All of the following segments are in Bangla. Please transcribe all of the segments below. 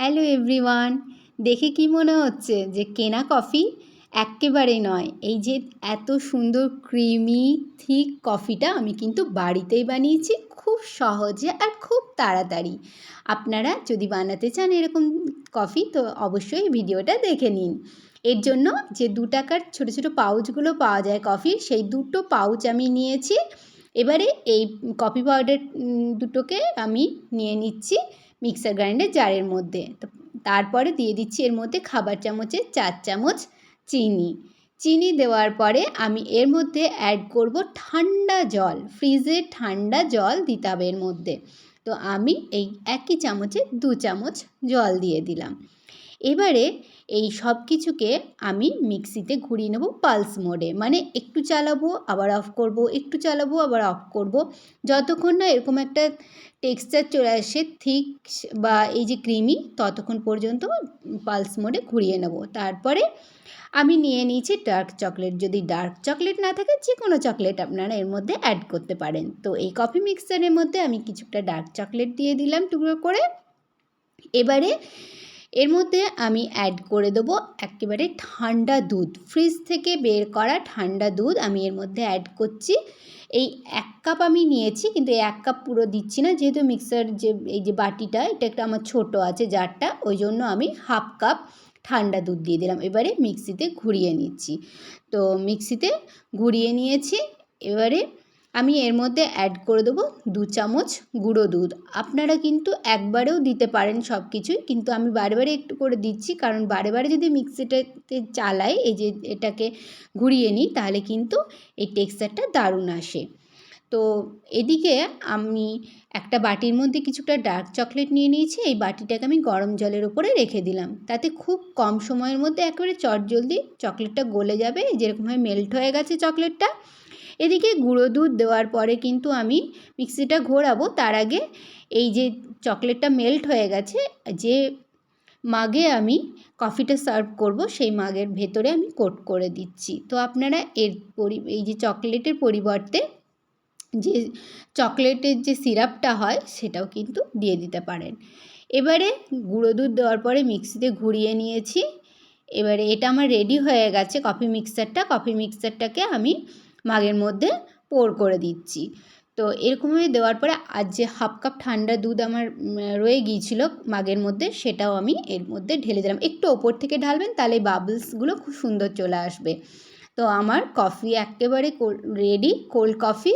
হ্যালো এভরিওয়ান, দেখে কি মনে হচ্ছে যে কেনা কফি? এক্কেবারেই নয়। এই যে এত সুন্দর ক্রিমি থিক কফিটা আমি কিন্তু বাড়িতেই বানিয়েছি খুব সহজে আর খুব তাড়াতাড়ি। আপনারা যদি বানাতে চান এরকম কফি তো অবশ্যই ভিডিওটা দেখে নিন। এর জন্য যে 2 টাকার ছোটো ছোটো পাউচগুলো পাওয়া যায় কফির, সেই 2টো পাউচ আমি নিয়েছি। এবারে এই কফি পাউডার দুটোকে আমি নিয়ে নিচ্ছি মিক্সার গ্রাইন্ডার জারের মধ্যে। তো তারপরে দিয়ে দিচ্ছি এর মধ্যে খাবার চামচের 4 চামচ চিনি। চিনি দেওয়ার পরে আমি এর মধ্যে অ্যাড করব ঠান্ডা জল, ফ্রিজের ঠান্ডা জল দিতে হবে এর মধ্যে। তো আমি এই একই চামচে 2 চামচ জল দিয়ে দিলাম। এবারে এই সব কিছুকে আমি মিক্সিতে ঘুরিয়ে নেব পালস মোডে, মানে একটু চালাবো আবার অফ করব, একটু চালাবো আবার অফ করব, যতক্ষণ না এরকম একটা টেক্সচার চলে আসে থিক বা এই যে ক্রিমি, ততক্ষণ পর্যন্ত পালস মোডে ঘুরিয়ে নেব। তারপরে আমি নিয়ে নিয়েছি ডার্ক চকলেট। যদি ডার্ক চকলেট না থাকে যে কোনো চকলেট আপনারা এর মধ্যে অ্যাড করতে পারেন। তো এই কফি মিক্সচারের মধ্যে আমি কিছুটা ডার্ক চকলেট দিয়ে দিলাম টুকরো করে। এবারে এর মধ্যে আমি অ্যাড করে দেবো একেবারে ঠান্ডা দুধ, ফ্রিজ থেকে বের করা ঠান্ডা দুধ আমি এর মধ্যে অ্যাড করছি। এই 1 কাপ আমি নিয়েছি, কিন্তু এই 1 কাপ পুরো দিচ্ছি না, যেহেতু মিক্সার যে এই যে বাটিটা এটা একটা আমার ছোটো আছে জারটা, ওই জন্য আমি 1/2 কাপ ঠান্ডা দুধ দিয়ে দিলাম। এবারে মিক্সিতে ঘুরিয়ে নিচ্ছি। তো মিক্সিতে ঘুরিয়ে নিয়েছি। এবারে আমি এর মধ্যে অ্যাড করে দেবো 2 চামচ গুঁড়ো দুধ। আপনারা কিন্তু একবারেও দিতে পারেন সব কিছুই, কিন্তু আমি বারে বারে একটু করে দিচ্ছি, কারণ বারে বারে যদি মিক্সিটাতে চালাই, এই যে এটাকে ঘুরিয়ে নিই, তাহলে কিন্তু এই টেক্সচারটা দারুণ আসে। তো এদিকে আমি একটা বাটির মধ্যে কিছুটা ডার্ক চকলেট নিয়ে নিয়েছি। এই বাটিটাকে আমি গরম জলের উপরে রেখে দিলাম, তাতে খুব কম সময়ের মধ্যে একেবারে চটজলদি চকলেটটা গলে যাবে। যেরকমভাবে মেল্ট হয়ে গেছে চকলেটটা। এদিকে গুঁড়ো দুধ দেওয়ার পরে কিন্তু আমি মিক্সিটা ঘোরাবো, তার আগে এই যে চকলেটটা মেল্ট হয়ে গেছে, যে মাগে আমি কফিটা সার্ভ করব সেই মাগের ভেতরে আমি কোট করে দিচ্ছি। তো আপনারা এই যে চকলেটের পরিবর্তে যে চকলেটের যে সিরাপটা হয় সেটাও কিন্তু দিয়ে দিতে পারেন। এবারে গুঁড়ো দুধ দেওয়ার পরে মিক্সিতে ঘুরিয়ে নিয়েছি। এবারে এটা আমার রেডি হয়ে গেছে কফি মিক্সচারটা। কফি মিক্সচারটাকে আমি মাগের মধ্যে পোর করে দিচ্ছি। তো এরকমভাবে দেওয়ার পরে আর যে 1/2 কাপ ঠান্ডা দুধ আমার রয়ে গিয়েছিল মাগের মধ্যে, সেটাও আমি এর মধ্যে ঢেলে দিলাম। একটু ওপর থেকে ঢালবেন, তাহলে বাবলসগুলো খুব সুন্দর চলে আসবে। তো আমার কফি একেবারে ready, cold coffee,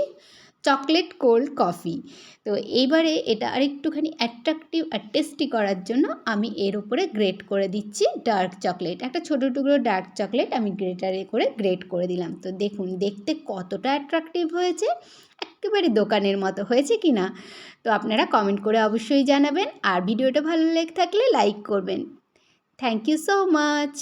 chocolate cold coffee. তো এইবারে এটা আরেকটুখানি অ্যাট্রাকটিভ আর টেস্টি করার জন্য আমি এর উপরে গ্রেট করে দিচ্ছি ডার্ক চকলেট। একটা ছোটো টুকরো ডার্ক চকলেট আমি গ্রেটারে করে গ্রেট করে দিলাম। তো দেখুন দেখতে কতটা অ্যাট্রাকটিভ হয়েছে, একেবারে দোকানের মতো হয়েছে কি না। তো আপনারা কমেন্ট করে অবশ্যই জানাবেন, আর ভিডিওটা ভালো লেগে থাকলে লাইক করবেন। Thank you so much.